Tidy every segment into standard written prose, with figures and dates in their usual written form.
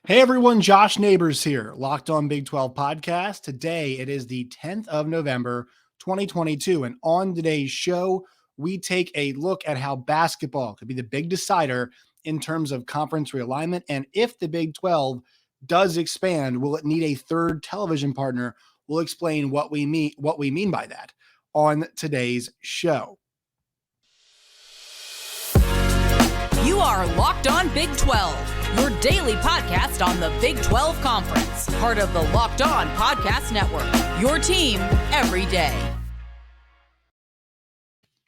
Hey everyone, Josh Neighbors here, Locked On Big 12 podcast. Today it is the 10th of November, 2022. And on today's show, we take a look at how basketball could be the big decider in terms of conference realignment. And if the Big 12 does expand, will it need a third television partner? We'll explain what we mean by that on today's show. You are Locked On Big 12, your daily podcast on the Big 12 Conference, part of the Locked On Podcast Network, your team every day.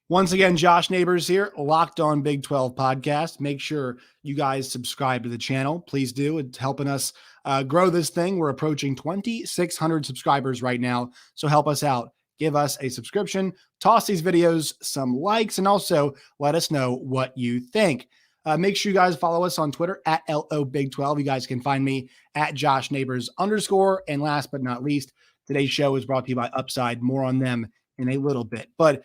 Once again, Josh Neighbors here, Locked On Big 12 podcast. Make sure you guys subscribe to the channel. Please do. It's helping us grow this thing. We're approaching 2,600 subscribers right now, so help us out. Give us a subscription, toss these videos some likes, and also let us know what you think. Make sure you guys follow us on Twitter at LOBig12. You guys can find me at Josh Neighbors _. And last but not least, today's show is brought to you by Upside. More on them in a little bit. But,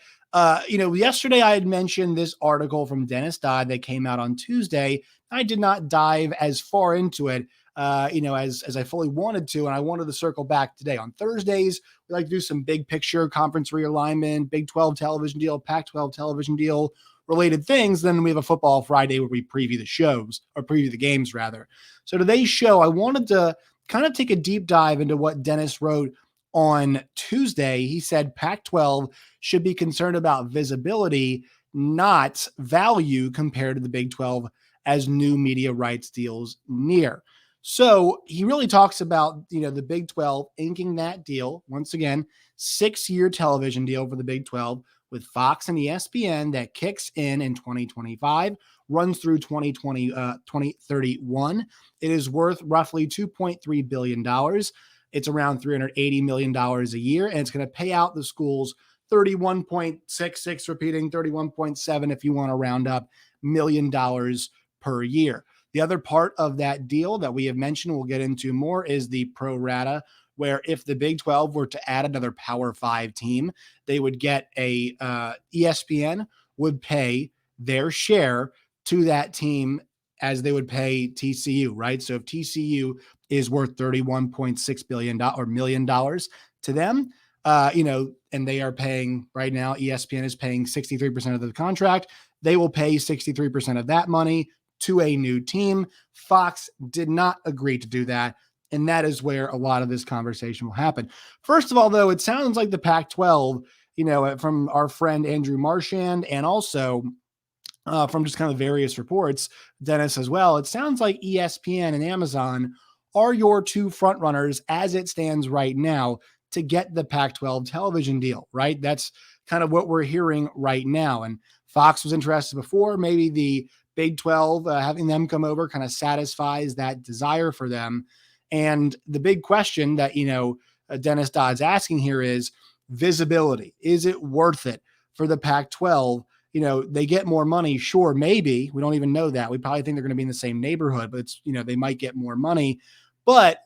yesterday I had mentioned this article from Dennis Dodd that came out on Tuesday. I did not dive as far into it, as I fully wanted to. And I wanted to circle back today. On Thursdays, we like to do some big picture conference realignment, Big 12 television deal, Pac-12 television deal, related things. Then we have a football Friday where we preview the games rather. So today's show, I wanted to kind of take a deep dive into what Dennis wrote on Tuesday. He said Pac-12 should be concerned about visibility, not value, compared to the Big 12 as new media rights deals near. So he really talks about, the Big 12 inking that deal. Once again, 6-year television deal for the Big 12 with Fox and ESPN that kicks in 2025, runs through 2031. It is worth roughly $2.3 billion. It's around $380 million a year, and it's going to pay out the schools 31.66, repeating 31.7 if you want to round up, $million per year. The other part of that deal that we have mentioned, we'll get into more, is the pro rata, where if the Big 12 were to add another Power 5 team, they would get ESPN would pay their share to that team as they would pay TCU, right? So if TCU is worth $31.6 million to them, and they are paying right now, ESPN is paying 63% of the contract. They will pay 63% of that money to a new team. Fox did not agree to do that. And that is where a lot of this conversation will happen. First of all, though, it sounds like the Pac-12, from our friend Andrew Marchand, and also from just kind of various reports, Dennis as well, it sounds like ESPN and Amazon are your two front runners as it stands right now to get the Pac-12 television deal, right? That's kind of what we're hearing right now. And Fox was interested before. Maybe the Big 12, having them come over kind of satisfies that desire for them. And the big question that, Dennis Dodd's asking here is visibility. Is it worth it for the Pac-12? They get more money. Sure, maybe. We don't even know that. We probably think they're going to be in the same neighborhood, but it's, they might get more money. But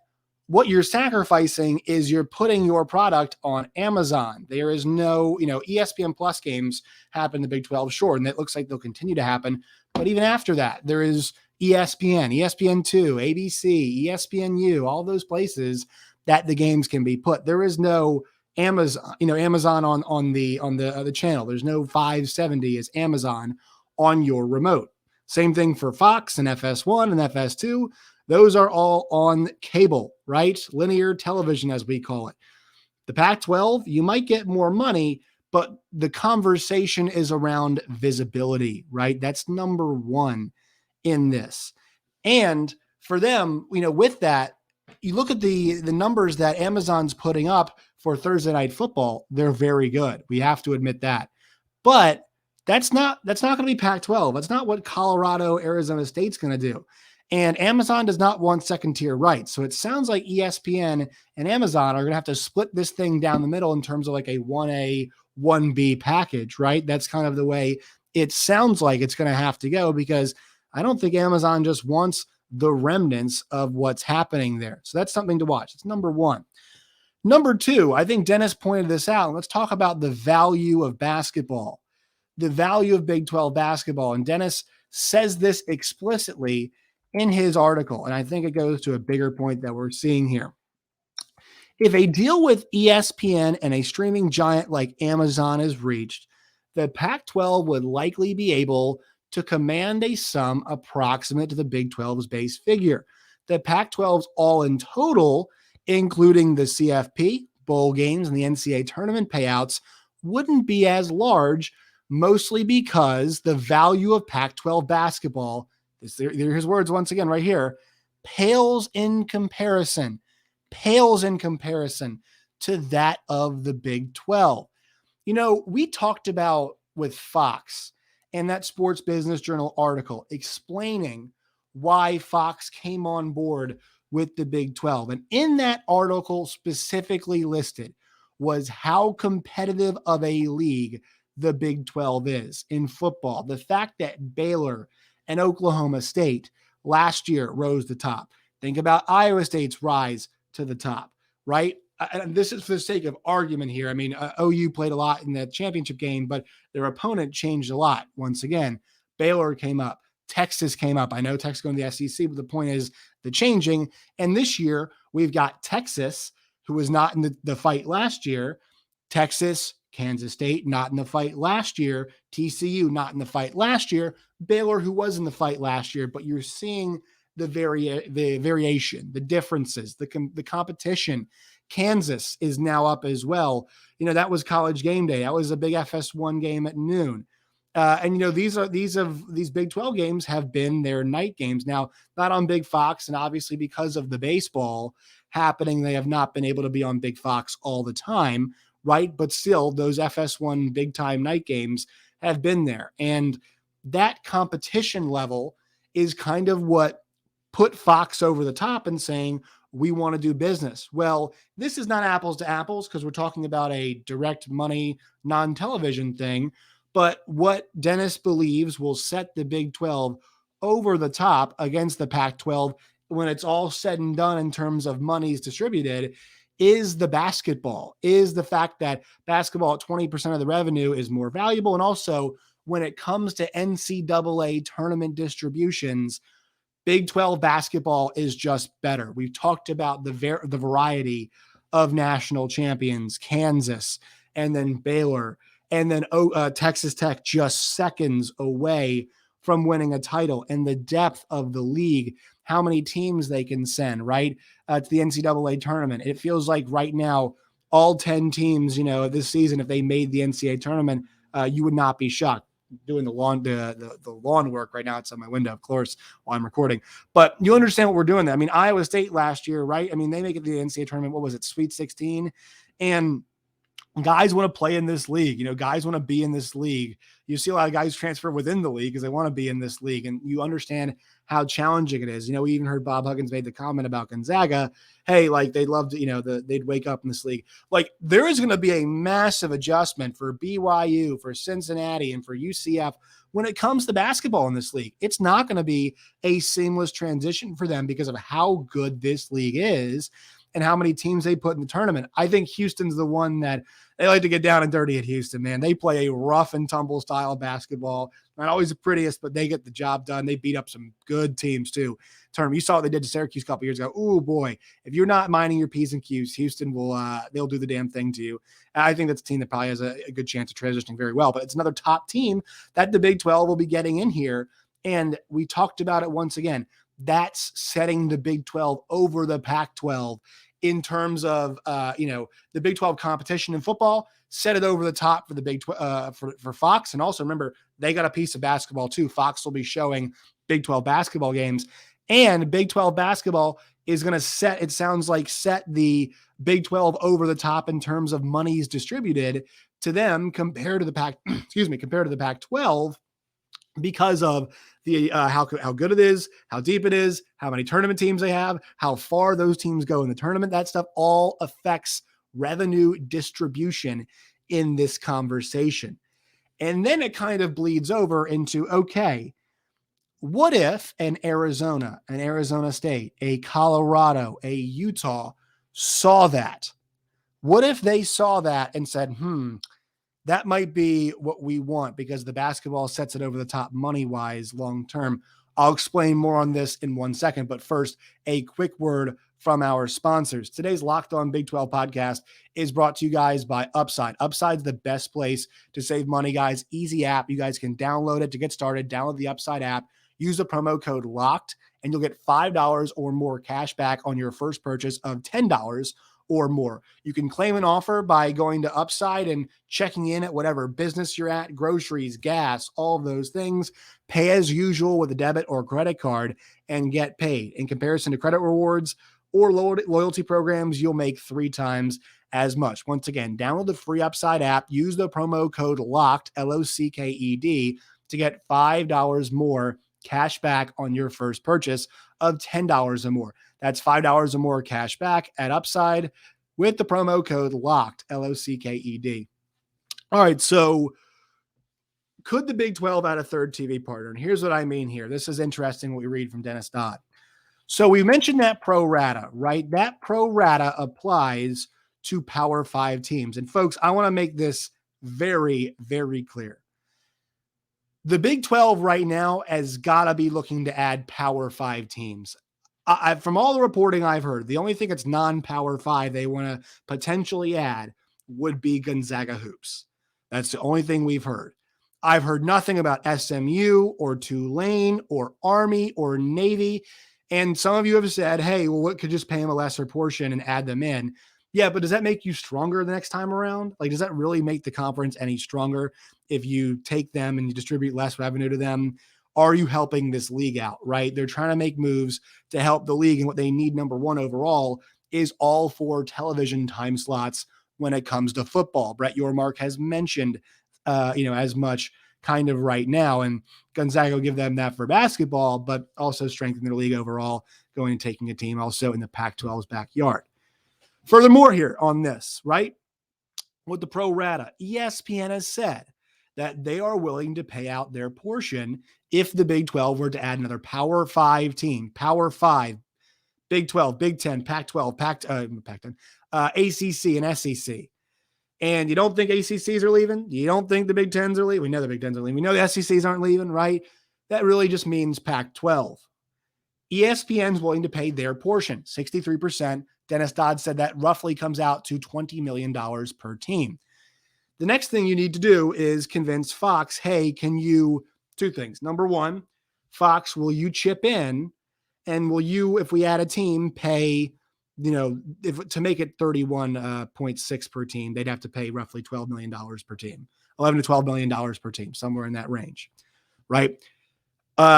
what you're sacrificing is you're putting your product on Amazon. There is no, ESPN Plus games happen in the Big 12, sure, and it looks like they'll continue to happen. But even after that, there is ESPN, ESPN2, ABC, ESPNU, all those places that the games can be put. There is no Amazon, Amazon on the channel. There's no 570 as Amazon on your remote. Same thing for Fox and FS1 and FS2. Those are all on cable, right? Linear television, as we call it. The Pac-12, you might get more money, but the conversation is around visibility, right? That's number one in this. And for them, with that, you look at the numbers that Amazon's putting up for Thursday Night Football, they're very good. We have to admit that. But that's not going to be Pac-12. That's not what Colorado, Arizona State's going to do. And Amazon does not want second-tier rights. So it sounds like ESPN and Amazon are going to have to split this thing down the middle in terms of like a 1A, 1B package, right? That's kind of the way it sounds like it's going to have to go, because I don't think Amazon just wants the remnants of what's happening there. So that's something to watch. It's number one. Number two, I think Dennis pointed this out. Let's talk about the value of basketball, the value of Big 12 basketball. And Dennis says this explicitly in his article, and I think it goes to a bigger point that we're seeing here. If a deal with ESPN and a streaming giant like Amazon is reached, the Pac 12 would likely be able to command a sum approximate to the Big 12's base figure. The Pac 12's all in total, including the CFP, bowl games, and the NCAA tournament payouts, wouldn't be as large, mostly because the value of Pac 12 basketball, his words once again right here, pales in comparison to that of the Big 12. You know, we talked about with Fox and that Sports Business Journal article explaining why Fox came on board with the Big 12. And in that article specifically listed was how competitive of a league the Big 12 is in football. The fact that Baylor and Oklahoma State last year rose the top. Think about Iowa State's rise to the top, right? And this is for the sake of argument here. I mean, OU played a lot in the championship game, but their opponent changed a lot. Once again, Baylor came up. Texas came up. I know Texas going to the SEC, but the point is the changing. And this year, we've got Texas, who was not in the fight last year. Texas, Kansas State, not in the fight last year. TCU, not in the fight last year. Baylor, who was in the fight last year. But you're seeing the variation, the differences, the competition. Kansas is now up as well. You know, that was College Game Day. That was a big FS1 game at noon. And you know, these Big 12 games have been their night games. Now, not on Big Fox, and obviously because of the baseball happening, they have not been able to be on Big Fox all the time, right? But still, those FS1 big time night games have been there. And that competition level is kind of what put Fox over the top and saying, we want to do business. Well, this is not apples to apples because we're talking about a direct money, non-television thing. But what Dennis believes will set the Big 12 over the top against the Pac-12 when it's all said and done in terms of monies distributed is the basketball, is the fact that basketball at 20% of the revenue is more valuable. And also when it comes to NCAA tournament distributions, Big 12 basketball is just better. We've talked about the variety of national champions, Kansas, and then Baylor, and then Texas Tech just seconds away from winning a title, and the depth of the league, how many teams they can send, right, to the NCAA tournament. It feels like right now, all 10 teams, you know, this season, if they made the NCAA tournament, you would not be shocked. Doing the lawn work right now. It's on my window, of course, while I'm recording. But you understand what we're doing there. I mean, Iowa State last year, right? I mean, they make it to the NCAA tournament. What was it? Sweet 16. And guys want to play in this league. You know, guys want to be in this league. You see a lot of guys transfer within the league because they want to be in this league. And you understand how challenging it is. You know, we even heard Bob Huggins made the comment about Gonzaga. Hey, like they'd love to, you know, they'd wake up in this league. Like there is going to be a massive adjustment for BYU, for Cincinnati, and for UCF when it comes to basketball in this league. It's not going to be a seamless transition for them because of how good this league is and how many teams they put in the tournament. I think Houston's the one that they like to get down and dirty at Houston, man. They play a rough and tumble style of basketball. Not always the prettiest, but they get the job done. They beat up some good teams too. You saw what they did to Syracuse a couple years ago. Oh boy, if you're not minding your P's and Q's, Houston will they'll do the damn thing to you. And I think that's a team that probably has a good chance of transitioning very well. But it's another top team that the Big 12 will be getting in here. And we talked about it once again. That's setting the Big 12 over the Pac-12 in terms of, the Big 12 competition in football, set it over the top for the Big 12 for Fox. And also remember, they got a piece of basketball too. Fox will be showing Big 12 basketball games, and Big 12 basketball is going to set the Big 12 over the top in terms of monies distributed to them compared to the Pac-12 because of the how good it is, how deep it is, how many tournament teams they have, how far those teams go in the tournament. That stuff all affects revenue distribution in this conversation. And then it kind of bleeds over into, okay, what if an Arizona State, a Colorado, a Utah saw that? What if they saw that and said, that might be what we want because the basketball sets it over the top money-wise long-term. I'll explain more on this in 1 second, but first, a quick word from our sponsors. Today's Locked On Big 12 podcast is brought to you guys by Upside. Upside's the best place to save money, guys. Easy app. You guys can download it to get started. Download the Upside app. Use the promo code LOCKED, and you'll get $5 or more cash back on your first purchase of $10 or more. You can claim an offer by going to Upside and checking in at whatever business you're at, groceries, gas, all of those things. Pay as usual with a debit or credit card and get paid. In comparison to credit rewards or loyalty programs, you'll make 3 times as much. Once again, download the free Upside app, use the promo code LOCKED, LOCKED, to get $5 more cash back on your first purchase of $10 or more. That's $5 or more cash back at Upside with the promo code LOCKED, LOCKED. All right, so could the Big 12 add a third TV partner? And here's what I mean here. This is interesting what we read from Dennis Dodd. So we mentioned that pro rata, right? That pro rata applies to Power 5 teams. And folks, I want to make this very, very clear. The Big 12 right now has got to be looking to add Power 5 teams. From all the reporting I've heard, the only thing that's non-Power 5 they want to potentially add would be Gonzaga hoops. That's the only thing we've heard. I've heard nothing about SMU or Tulane or Army or Navy. And some of you have said, hey, well, what could just pay them a lesser portion and add them in? Yeah, but does that make you stronger the next time around? Like, does that really make the conference any stronger if you take them and you distribute less revenue to them? Are you helping this league out, right? They're trying to make moves to help the league. And what they need, number one overall, is all 4 television time slots when it comes to football. Brett Yormark has mentioned, as much kind of right now. And Gonzaga will give them that for basketball, but also strengthen their league overall, going and taking a team also in the Pac-12's backyard. Furthermore here on this, right, with the pro rata, ESPN has said that they are willing to pay out their portion if the Big 12 were to add another Power 5 team, Power 5, Big 12, Big 10, Pac-12, Pac-10, ACC, and SEC. And you don't think ACCs are leaving? You don't think the Big 10s are leaving? We know the Big 10s are leaving. We know the SECs aren't leaving, right? That really just means Pac-12. ESPN's willing to pay their portion, 63%. Dennis Dodd said that roughly comes out to $20 million per team. The next thing you need to do is convince Fox, hey, can you, 2 things. Number one, Fox, will you chip in? And will you, if we add a team, pay, to make it 31.6 per team, they'd have to pay roughly $12 million per team, $11 to $12 million per team, somewhere in that range, right?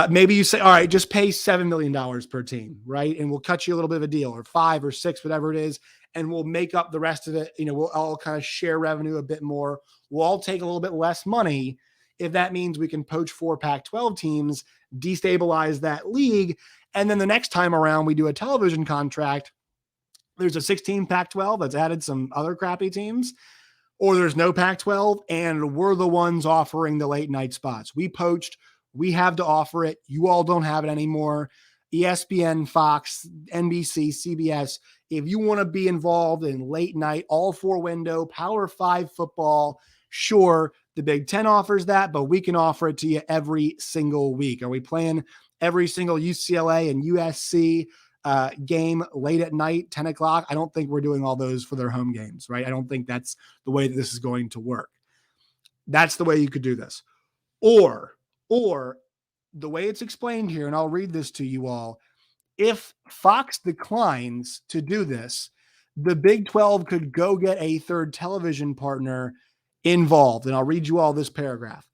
Maybe you say, all right, just pay $7 million per team, right? And we'll cut you a little bit of a deal, or 5 or 6, whatever it is. And we'll make up the rest of it. We'll all kind of share revenue a bit more. We'll all take a little bit less money if that means we can poach 4 Pac-12 teams, destabilize that league. And then the next time around, we do a television contract. There's a 16 Pac-12 that's added some other crappy teams, or there's no Pac-12 and we're the ones offering the late night spots. We poached. We have to offer it. You all don't have it anymore. ESPN, Fox, NBC, CBS, if you want to be involved in late night, all 4 window, Power 5 football, sure, the Big 10 offers that, but we can offer it to you every single week. Are we playing every single UCLA and USC game late at night, 10 o'clock? I don't think we're doing all those for their home games, right? I don't think that's the way that this is going to work. That's the way you could do this. Or the way it's explained here, and I'll read this to you all, if Fox declines to do this, the Big 12 could go get a third television partner involved. And I'll read you all this paragraph.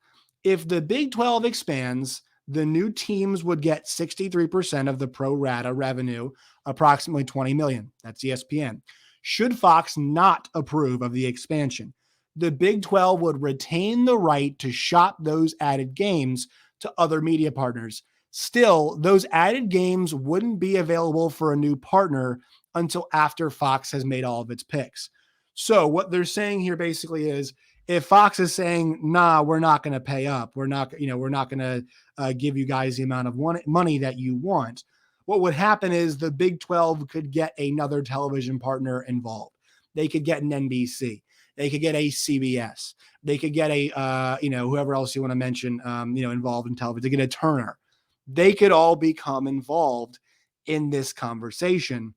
If the Big 12 expands, the new teams would get 63% of the pro rata revenue, approximately $20 million. That's ESPN. Should Fox not approve of the expansion, the Big 12 would retain the right to shop those added games to other media partners. Still, those added games wouldn't be available for a new partner until after Fox has made all of its picks. So what they're saying here basically is, if Fox is saying, nah, we're not going to pay up, we're not going to give you guys the amount of money that you want, what would happen is the Big 12 could get another television partner involved. They could get an NBC. They could get a CBS. They could get a, whoever else you want to mention, involved in television. They get a Turner. they could all become involved in this conversation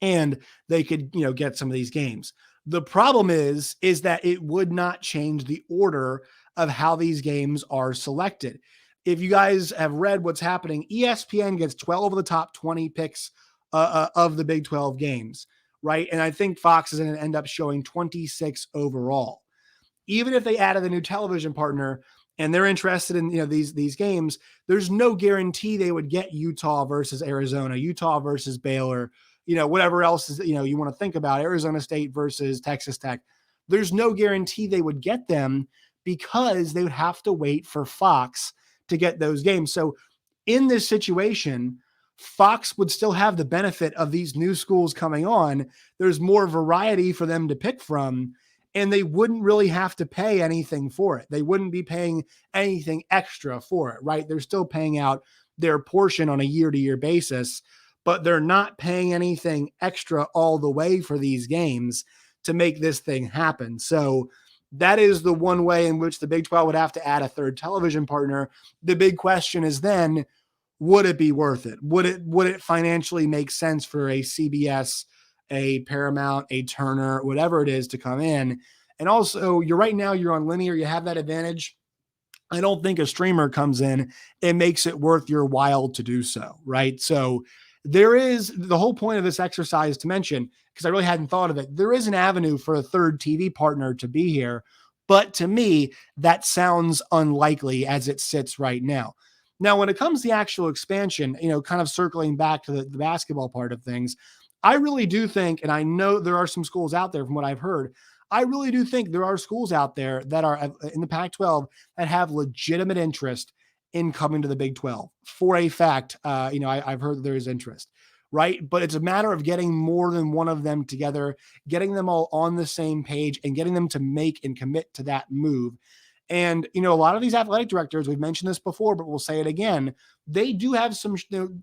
and they could, get some of these games. The problem is that it would not change the order of how these games are selected. If you guys have read what's happening, ESPN gets 12 of the top 20 picks of the Big 12 games, right? And I think Fox is going to end up showing 26 overall. Even if they added a new television partner and they're interested in these games, there's no guarantee they would get Utah versus Arizona, Utah versus Baylor, whatever else is you want to think about, Arizona State versus Texas Tech. There's no guarantee they would get them because they would have to wait for Fox to get those games. So in this situation, Fox would still have the benefit of these new schools coming on. There's more variety for them to pick from, and they wouldn't really have to pay anything for it. They wouldn't be paying anything extra for it, right? They're still paying out their portion on a year-to-year basis, but they're not paying anything extra all the way for these games to make this thing happen. So that is the one way in which the Big 12 would have to add a third television partner. The big question is then, would it be worth it? Would it financially make sense for a CBS, a Paramount, a Turner, whatever it is to come in? And also, you're on linear, you have that advantage. I don't think a streamer comes in and makes it worth your while to do so, right? So there is the whole point of this exercise to mention, because I really hadn't thought of it. There is an avenue for a third TV partner to be here, but to me, that sounds unlikely as it sits right now. Now, when it comes to the actual expansion, kind of circling back to the basketball part of things, I really do think, and I know there are some schools out there from what I've heard, I really do think there are schools out there that are in the Pac-12 that have legitimate interest in coming to the Big 12. For a fact, I've heard that there is interest, right? But it's a matter of getting more than one of them together, getting them all on the same page and getting them to make and commit to that move. And, a lot of these athletic directors, we've mentioned this before, but we'll say it again, they do have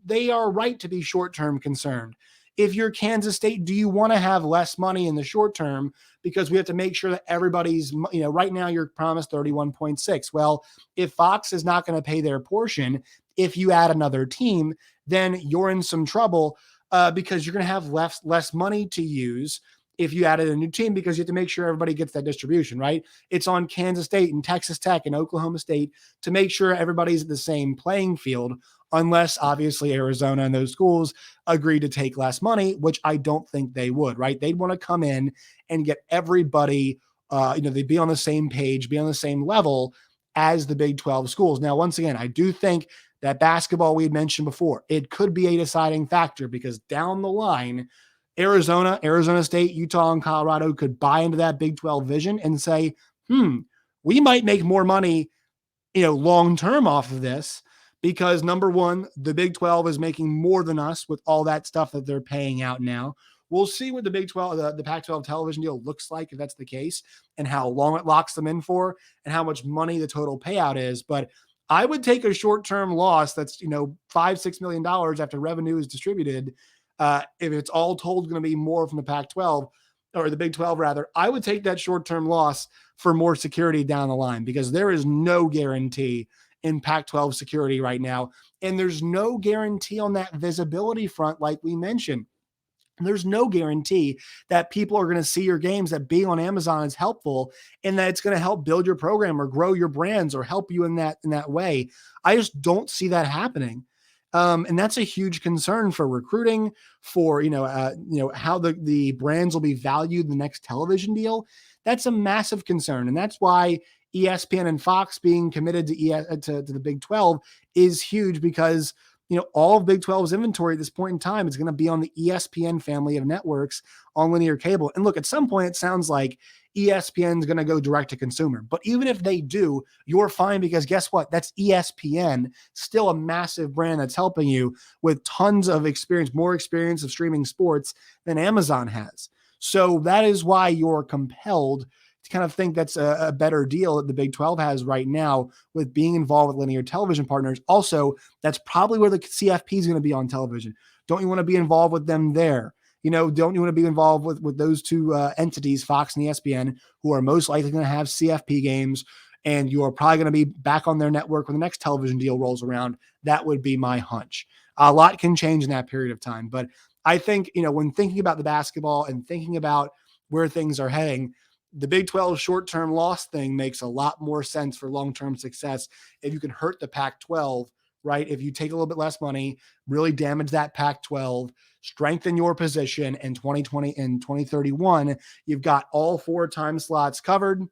they are right to be short-term concerned. If you're Kansas State, do you want to have less money in the short term? Because we have to make sure that everybody's, right now you're promised 31.6. Well, if Fox is not going to pay their portion, if you add another team, then you're in some trouble because you're going to have less money to use if you added a new team, because you have to make sure everybody gets that distribution, right? It's on Kansas State and Texas Tech and Oklahoma State to make sure everybody's at the same playing field, unless obviously Arizona and those schools agree to take less money, which I don't think they would, right? They'd want to come in and get everybody, they'd be on the same page, be on the same level as the Big 12 schools. Now, once again, I do think that basketball we had mentioned before, it could be a deciding factor because down the line, Arizona State, Utah, and Colorado could buy into that Big 12 vision and say, we might make more money, long-term off of this because number one, the Big 12 is making more than us with all that stuff that they're paying out now. We'll see what the Big 12, the Pac-12 television deal looks like if that's the case and how long it locks them in for and how much money the total payout is. But I would take a short-term loss that's, $5-6 million after revenue is distributed. If it's all told going to be more from the Pac-12 or the Big 12 rather, I would take that short-term loss for more security down the line because there is no guarantee in Pac-12 security right now. And there's no guarantee on that visibility front, like we mentioned. There's no guarantee that people are going to see your games, that being on Amazon is helpful and that it's going to help build your program or grow your brands or help you in that way. I just don't see that happening. And that's a huge concern for recruiting, for, how the brands will be valued in the next television deal. That's a massive concern. And that's why ESPN and Fox being committed to the Big 12 is huge because, all of Big 12's inventory at this point in time is going to be on the ESPN family of networks on linear cable. And look, at some point, it sounds like ESPN is going to go direct to consumer. But even if they do, you're fine because guess what? That's ESPN, still a massive brand that's helping you with tons of experience, more experience of streaming sports than Amazon has. So that is why you're compelled to kind of think that's a better deal that the Big 12 has right now with being involved with linear television partners. Also, that's probably where the CFP is going to be on television. Don't you want to be involved with them there? Don't you want to be involved with those two entities, Fox and ESPN, who are most likely going to have CFP games and you are probably going to be back on their network when the next television deal rolls around. That would be my hunch. A lot can change in that period of time, but I think, when thinking about the basketball and thinking about where things are heading, the Big 12 short-term loss thing makes a lot more sense for long-term success if you can hurt the Pac-12, right? If you take a little bit less money, really damage that Pac-12, strengthen your position in 2020 and 2031, you've got all 4 time slots covered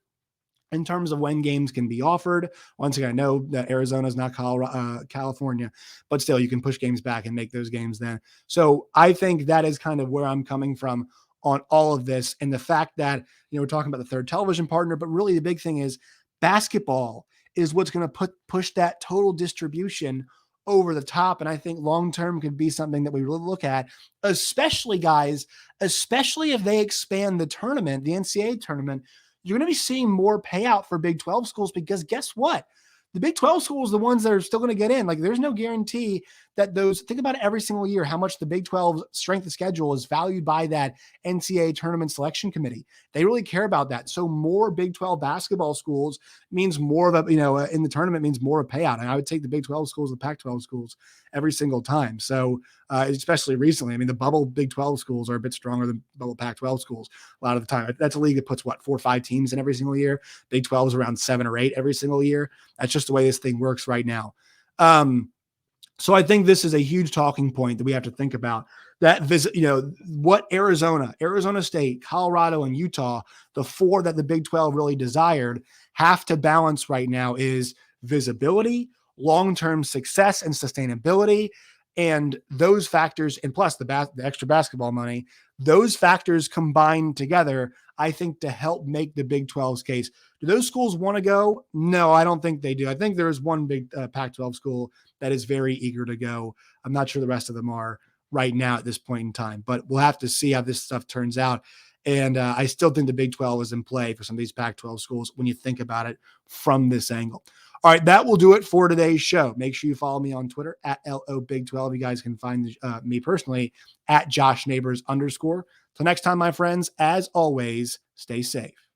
in terms of when games can be offered. Once again, I know that Arizona is not California, but still you can push games back and make those games then. So I think that is kind of where I'm coming from on all of this. And the fact that, we're talking about the third television partner, but really the big thing is basketball is what's going to push that total distribution over the top. And I think long-term could be something that we really look at, especially if they expand the tournament, the NCAA tournament. You're going to be seeing more payout for Big 12 schools, because guess what? The Big 12 schools, the ones that are still going to get in, like there's no guarantee that think about it every single year, how much the Big 12 strength of schedule is valued by that NCAA tournament selection committee. They really care about that. So more Big 12 basketball schools means more of a, in the tournament means more of a payout. And I would take the Big 12 schools, the Pac-12 schools every single time. So especially recently, the bubble Big 12 schools are a bit stronger than bubble Pac-12 schools a lot of the time. That's a league that puts 4 or 5 teams in every single year. Big 12 is around 7 or 8 every single year. That's just the way this thing works right now. So I think this is a huge talking point that we have to think about. That what Arizona State, Colorado, and Utah, the 4 that the Big 12 really desired, have to balance right now is visibility, long-term success and sustainability, and those factors, and plus the extra basketball money, those factors combined together, I think, to help make the Big 12's case. Do those schools want to go? No, I don't think they do. I think there is one big Pac-12 school that is very eager to go. I'm not sure the rest of them are right now at this point in time, but we'll have to see how this stuff turns out. And I still think the Big 12 is in play for some of these Pac-12 schools when you think about it from this angle. All right, that will do it for today's show. Make sure you follow me on Twitter at LOBig12. You guys can find me personally at JoshNeighbors_. Till next time, my friends, as always, stay safe.